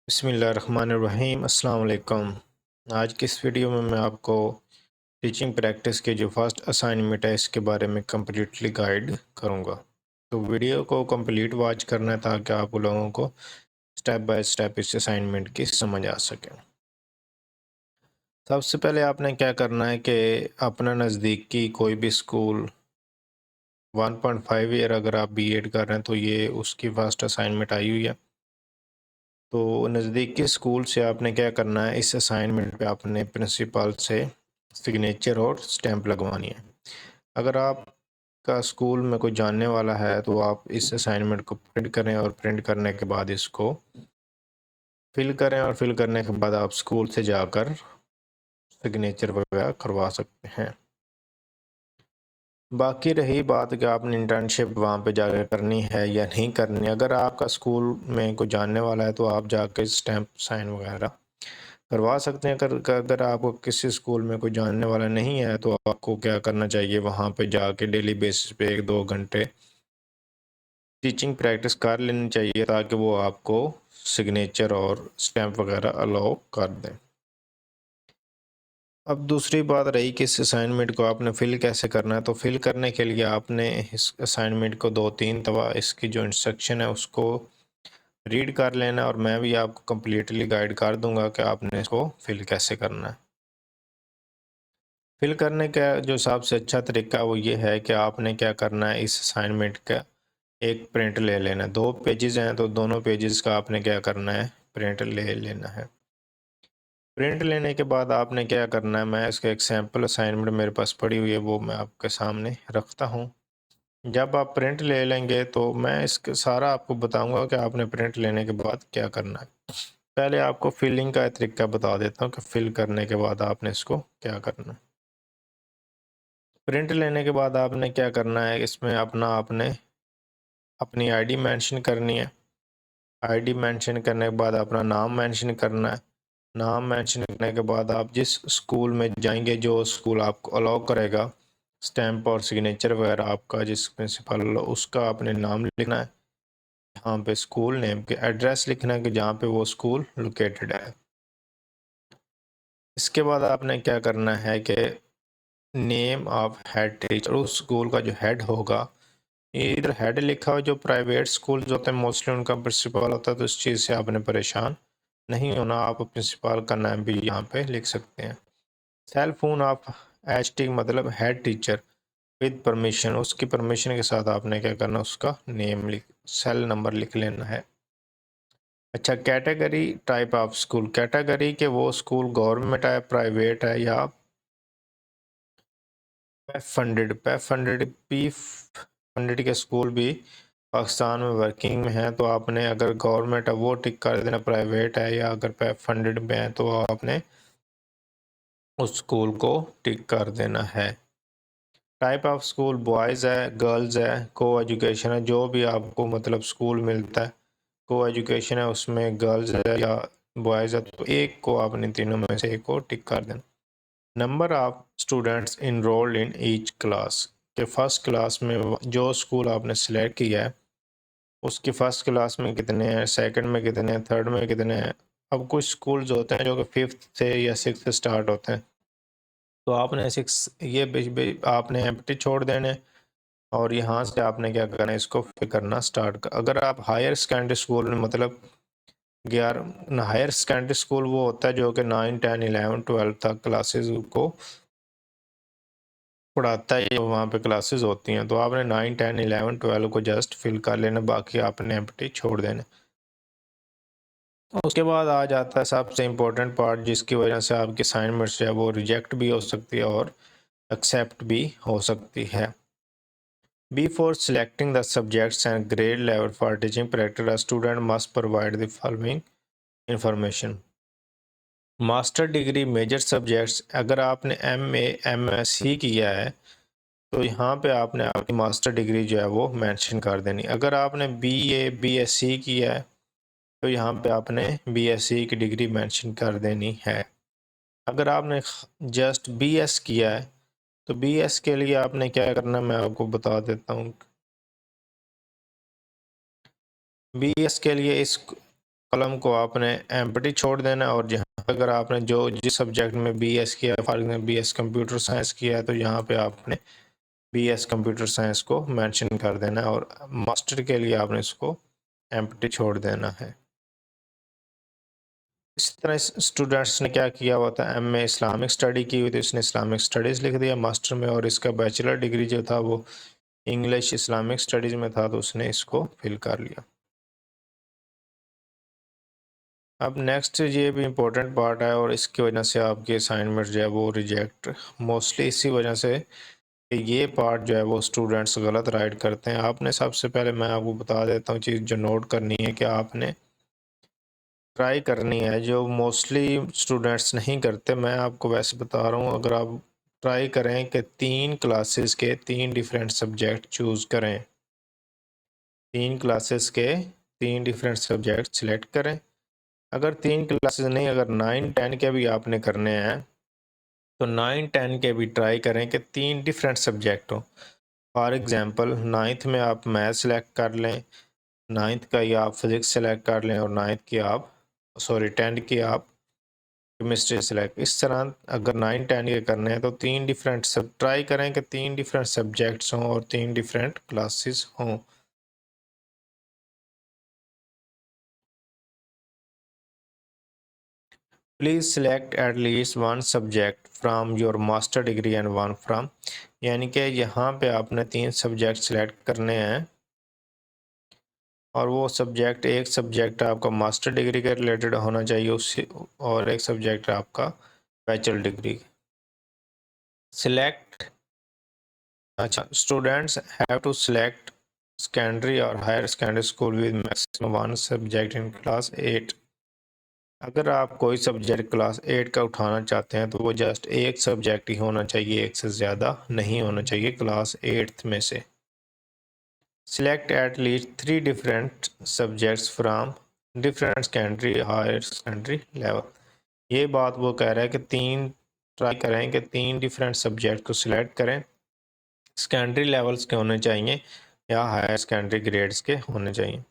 बिस्मिल्लाहिर्रहमानिर्रहीम अस्सलाम वालेकुम। आज की इस वीडियो में मैं आपको टीचिंग प्रैक्टिस के जो फर्स्ट असाइनमेंट है इसके बारे में कम्प्लीटली गाइड करूँगा। तो वीडियो को कंप्लीट वॉच करना है ताकि आप लोगों को स्टेप बाय स्टेप इस असाइनमेंट की समझ आ सके। सबसे पहले आपने क्या करना है कि अपना नज़दीकी कोई भी स्कूल 1.5 ईयर अगर आप बीएड कर रहे हैं तो ये उसकी फर्स्ट असाइनमेंट आई हुई है। तो नज़दीकी स्कूल से आपने क्या करना है, इस असाइनमेंट पे आपने प्रिंसिपल से सिग्नेचर और स्टैंप लगवानी है। अगर आपका स्कूल में कोई जानने वाला है तो आप इस असाइनमेंट को प्रिंट करें और प्रिंट करने के बाद इसको फिल करें और फिल करने के बाद आप स्कूल से जाकर सिग्नेचर वगैरह करवा सकते हैं। बाकी रही बात कि आपने इंटर्नशिप वहाँ पे जाकर करनी है या नहीं करनी। अगर आपका स्कूल में कोई जानने वाला है तो आप जाकर स्टैंप साइन वगैरह करवा सकते हैं। अगर आपको किसी स्कूल में कोई जानने वाला नहीं है तो आपको क्या करना चाहिए, वहाँ पे जाके डेली बेसिस पे 1-2 घंटे टीचिंग प्रैक्टिस कर लेनी चाहिए ताकि वो आपको सिग्नेचर और स्टैंप वगैरह अलाउ कर दें। अब दूसरी बात रही कि इस असाइनमेंट को आपने फिल कैसे करना है। तो फिल करने के लिए आपने इस असाइनमेंट को 2-3 दफ़ा इसकी जो इंस्ट्रक्शन है उसको रीड कर लेना और मैं भी आपको कम्प्लीटली गाइड कर दूंगा कि आपने इसको फिल कैसे करना है। फिल करने का जो सबसे अच्छा तरीका वो ये है कि आपने क्या करना है, इस असाइनमेंट का एक प्रिंट ले लेना है। 2 पेजेस हैं तो दोनों पेजेस का आपने क्या करना है, प्रिंट ले लेना है। प्रिंट लेने के बाद आपने क्या करना है, मैं इसका एक सैम्पल असाइनमेंट मेरे पास पड़ी हुई है वो मैं आपके सामने रखता हूँ। जब आप प्रिंट ले लेंगे तो मैं इसका सारा आपको बताऊंगा कि आपने प्रिंट लेने के बाद क्या करना है। पहले आपको फिलिंग का तरीका बता देता हूँ कि फिल करने के बाद आपने इसको क्या करना है। प्रिंट लेने के बाद आपने क्या करना है, इसमें आपने अपनी आईडी मेंशन करनी है। आईडी मेंशन करने के बाद अपना नाम मेंशन करना है। नाम मेंशन करने के बाद आप जिस स्कूल में जाएंगे, जो स्कूल आपको अलाउ करेगा स्टैंप और सिग्नेचर वगैरह आपका, जिस प्रिंसिपल उसका आपने नाम लिखना है। यहाँ पे स्कूल नेम के एड्रेस लिखना है कि जहाँ पे वो स्कूल लोकेटेड है। इसके बाद आपने क्या करना है कि नेम ऑफ हेड टीचर, उस स्कूल का जो हेड होगा, इधर हेड लिखा हो, जो प्राइवेट स्कूल्स होते हैं मोस्टली उनका प्रिंसिपल होता है, तो इस चीज़ से आपने परेशान नहीं होना। आप प्रिंसिपल का नाम भी यहाँ पे लिख सकते हैं। सेल फोन ऑफ एचटी मतलब हेड टीचर विद परमिशन, उसकी परमिशन के साथ आपने क्या करना, उसका नेम लिख, सेल नंबर लिख लेना है। अच्छा, category type of school, category के वो स्कूल गवर्नमेंट है, प्राइवेट है या पेप फंडेड पी फंडेड के स्कूल भी पाकिस्तान में वर्किंग में है। तो आपने अगर गवर्नमेंट है वो टिक कर देना, प्राइवेट है या अगर पेप फंडेड में है तो आपने उस स्कूल को टिक कर देना है। टाइप ऑफ स्कूल बॉयज़ है, गर्ल्स है, को एजुकेशन है, जो भी आपको मतलब स्कूल मिलता है को एजुकेशन है, उसमें गर्ल्स है या बॉयज़ है, तो एक को आपने तीनों में से एक को टिक कर देना। Number of students enrolled in each class, के फर्स्ट क्लास में जो स्कूल आपने सेलेक्ट किया है उसकी फ़र्स्ट क्लास में कितने हैं, सेकंड में कितने हैं, थर्ड में कितने हैं। अब कुछ स्कूल्स होते हैं जो कि 5th से या 6th से स्टार्ट होते हैं, तो आपने 6 ये आपने एम्प्टी छोड़ देने और यहाँ से आपने क्या करना है, इसको फिल करना स्टार्ट कर। अगर आप हायर सेकेंडरी स्कूल में मतलब 11 हायर सेकेंडरी स्कूल वो होता है जो कि 9, 10, 11, 12 तक क्लासेस को पढ़ाता है, ये वहाँ पे क्लासेस होती हैं। तो आपने 9, 10, 11, 12 को जस्ट फिल कर लेना, बाकी आपने एम्प्टी छोड़ देना। उसके बाद आ जाता है सबसे इम्पोर्टेंट पार्ट, जिसकी वजह से आपकी असाइनमेंट जो है वो रिजेक्ट भी हो सकती है और एक्सेप्ट भी हो सकती है। Before selecting the subjects and grade level for teaching practice, a student must provide the following information. Master degree major subjects, अगर आपने MA MSc किया है तो यहाँ पे आपने आपकी मास्टर डिग्री जो है वो मेंशन कर देनी। अगर आपने BA BSc किया है तो यहाँ पे आपने BSc की डिग्री मेंशन कर देनी है। अगर आपने जस्ट BS किया है तो BS के लिए आपने क्या करना मैं आपको बता देता हूँ। BS के लिए इस कॉलम को आपने एम्प्टी छोड़ देना है, और जहाँ अगर आपने जो जिस सब्जेक्ट में बीएस किया है, for example BS computer science किया है, तो यहाँ पे आपने बीएस कंप्यूटर साइंस को मेंशन कर देना है, और मास्टर के लिए आपने इसको एम्प्टी छोड़ देना है। इस तरह स्टूडेंट्स ने क्या किया हुआ था, एमए इस्लामिक स्टडी की हुई थी, इसने इस्लामिक स्टडीज़ लिख दिया मास्टर में, और इसका बैचलर डिग्री जो था वो इंग्लिश इस्लामिक स्टडीज़ में था, तो उसने इसको फिल कर लिया। अब नेक्स्ट ये भी इम्पोर्टेंट पार्ट है, और इसकी वजह से आपके असाइनमेंट जो है वो रिजेक्ट मोस्टली इसी वजह से कि ये पार्ट जो है वो स्टूडेंट्स गलत राइट करते हैं। आपने सबसे पहले मैं आपको बता देता हूँ चीज़ जो नोट करनी है कि आपने ट्राई करनी है, जो मोस्टली स्टूडेंट्स नहीं करते, मैं आपको वैसे बता रहा हूँ। अगर आप ट्राई करें कि 3 क्लासेस के 3 डिफरेंट सब्जेक्ट चूज़ करें, 3 क्लासेस के 3 डिफरेंट सब्जेक्ट सिलेक्ट करें। अगर 3 क्लासेस नहीं, अगर 9-10 के भी आपने करने हैं, तो 9-10 के भी ट्राई करें कि 3 डिफरेंट सब्जेक्ट हो। फॉर एग्जांपल 9th में आप मैथ सेलेक्ट कर लें, 9th का या आप फिज़िक्स सेलेक्ट कर लें, और 9th की आप 10th की आप केमिस्ट्री सेलेक्ट। इस तरह अगर 9-10 के करने हैं तो 3 डिफरेंट सब ट्राई करें कि 3 डिफरेंट सब्जेक्ट्स हों और 3 डिफरेंट क्लासेस हों। Please select at least 1 subject from your master degree and 1 from, यानी कि यहाँ पे आपने 3 सब्जेक्ट सेलेक्ट करने हैं, और वो सब्जेक्ट एक सब्जेक्ट आपका मास्टर डिग्री के रिलेटेड होना चाहिए उससे, और एक सब्जेक्ट आपका बैचलर डिग्री। सिलेक्ट अच्छा, students have to select secondary और higher secondary school with maximum 1 subject in class 8। अगर आप कोई सब्जेक्ट क्लास 8 का उठाना चाहते हैं तो वो जस्ट एक सब्जेक्ट ही होना चाहिए, एक से ज़्यादा नहीं होना चाहिए क्लास 8th में से। Select at least 3 different subjects from different secondary higher secondary level. ये बात वो कह रहा है कि 3 ट्राई करें कि 3 डिफरेंट सब्जेक्ट को सिलेक्ट करें, सेकेंडरी लेवल्स के होने चाहिए या हायर सेकेंडरी ग्रेड्स के होने चाहिए।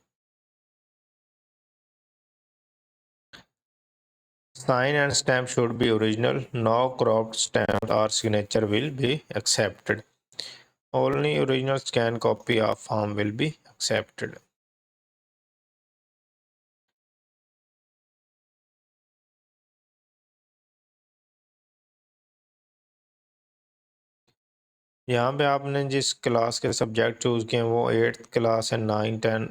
Sign and stamp should be original. No cropped stamp or signature will be accepted. Only original scan copy of form will be accepted. यहाँ पे आपने जिस क्लास के सब्जेक्ट चूज़ किए हैं वो 8th क्लास है, 9-10।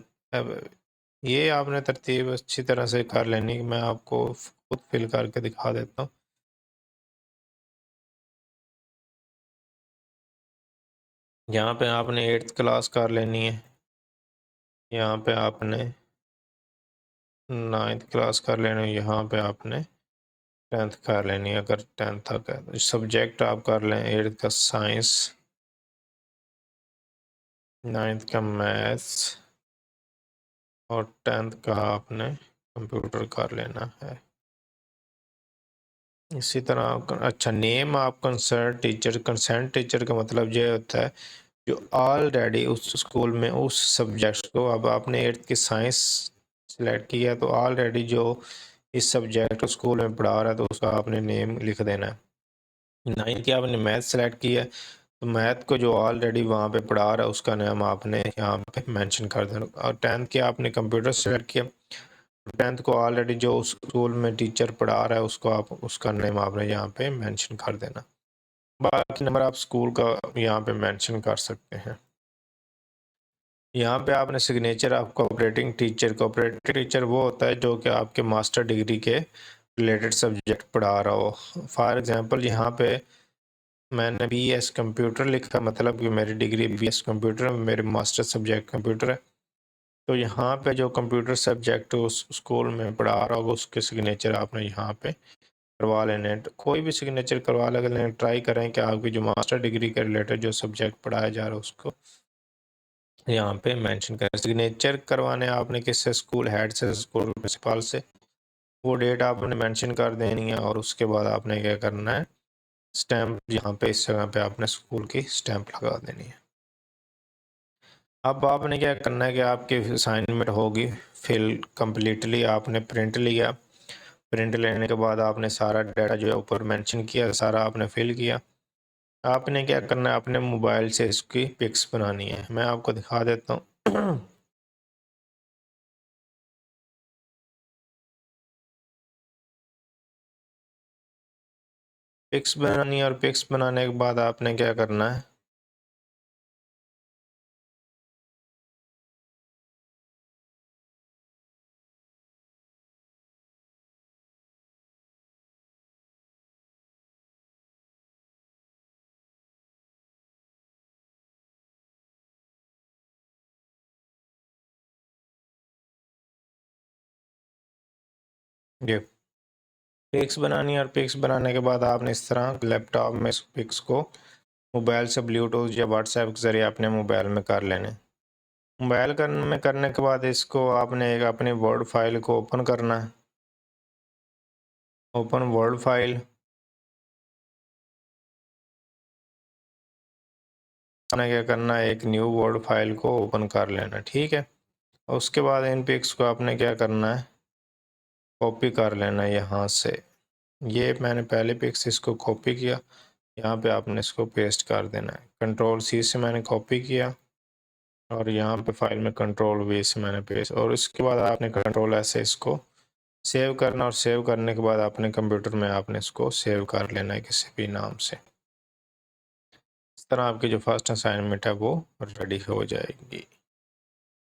ये आपने तरतीब अच्छी तरह से कर लेनी, मैं आपको खुद फिल करके दिखा देता हूँ। यहाँ पे आपने 8th क्लास कर लेनी है, यहाँ पे आपने 9th क्लास कर लेनी है, यहाँ पे आपने 10th कर लेनी है। अगर 10th तक है तो सब्जेक्ट आप कर लें 8th का साइंस, 9th का मैथ्स, और 10th का आपने कंप्यूटर कर लेना है। इसी तरह अच्छा, नेम आप कंसर्ट टीचर का मतलब ये होता है जो ऑलरेडी उस स्कूल में उस सब्जेक्ट को, अब आपने 8th की साइंस सेलेक्ट किया तो ऑलरेडी जो इस सब्जेक्ट को स्कूल में पढ़ा रहा है तो उसका आपने नेम लिख देना है। 9th की आपने मैथ सेलेक्ट किया है तो मैथ को जो ऑलरेडी वहाँ पे पढ़ा रहा है उसका नाम आपने यहाँ पे मेंशन कर देना। और 10th के आपने कंप्यूटर सेलेक्ट किया, 10th को ऑलरेडी जो उस स्कूल में टीचर पढ़ा रहा है उसको आप उसका नेम आपने यहाँ पे मेंशन कर देना। बाकी नंबर आप स्कूल का यहाँ पे मेंशन कर सकते हैं। यहाँ पे आपने सिग्नेचर ऑफ कोऑपरेटिंग टीचर वो होता है जो कि आपके मास्टर डिग्री के रिलेटेड सब्जेक्ट पढ़ा रहा हो। फॉर एग्जांपल यहाँ पे मैंने बीएस कंप्यूटर लिखा, मतलब कि मेरी डिग्री बीएस कंप्यूटर में, मेरे मास्टर सब्जेक्ट कंप्यूटर है, तो यहाँ पे जो कंप्यूटर सब्जेक्ट उस स्कूल में पढ़ा रहा होगा उसके सिग्नेचर आपने यहाँ पे करवा लेने हैं। तो कोई भी सिग्नेचर करवा लें, ट्राई करें कि आपकी जो मास्टर डिग्री के रिलेटेड जो सब्जेक्ट पढ़ाया जा रहा है उसको यहाँ पे मेंशन करें। सिग्नेचर करवाने आपने किससे, स्कूल हेड से, स्कूल प्रिंसिपल से, वो डेट आपने मेंशन कर देनी है, और उसके बाद आपने क्या करना है, स्टैम्प यहाँ पे इस जगह पे आपने स्कूल की स्टैम्प लगा देनी है। अब आपने क्या करना है कि आपकी असाइनमेंट होगी फिल कंप्लीटली, आपने प्रिंट लिया। प्रिंट लेने के बाद आपने सारा डाटा जो है ऊपर मेंशन किया सारा आपने फिल किया। आपने क्या करना है, अपने मोबाइल से इसकी पिक्स बनानी है। मैं आपको दिखा देता हूँ। पिक्स बनानी है, और पिक्स बनाने के बाद आपने क्या करना है, ये पिक्स बनानी है। और पिक्स बनाने के बाद आपने इस तरह लैपटॉप में इस पिक्स को मोबाइल से ब्लूटूथ या व्हाट्सएप के ज़रिए अपने मोबाइल में कर लेने। में करने के बाद इसको आपने एक अपनी वर्ड फाइल को ओपन करना है। ओपन वर्ड फाइल, आपने क्या करना है, एक न्यू वर्ड फाइल को ओपन कर लेना, ठीक है। उसके बाद इन पिक्स को आपने क्या करना है, कॉपी कर लेना है यहाँ से। ये मैंने पहले पिक्स इसको कॉपी किया, यहाँ पे आपने इसको पेस्ट कर देना है। कंट्रोल सी से मैंने कॉपी किया और यहाँ पे फाइल में कंट्रोल वी से मैंने पेस्ट, और इसके बाद आपने कंट्रोल ऐसे इसको सेव करना, और सेव करने के बाद अपने कंप्यूटर में आपने इसको सेव कर लेना है किसी भी नाम से। इस तरह आपकी जो फर्स्ट असाइनमेंट है वो रेडी हो जाएगी।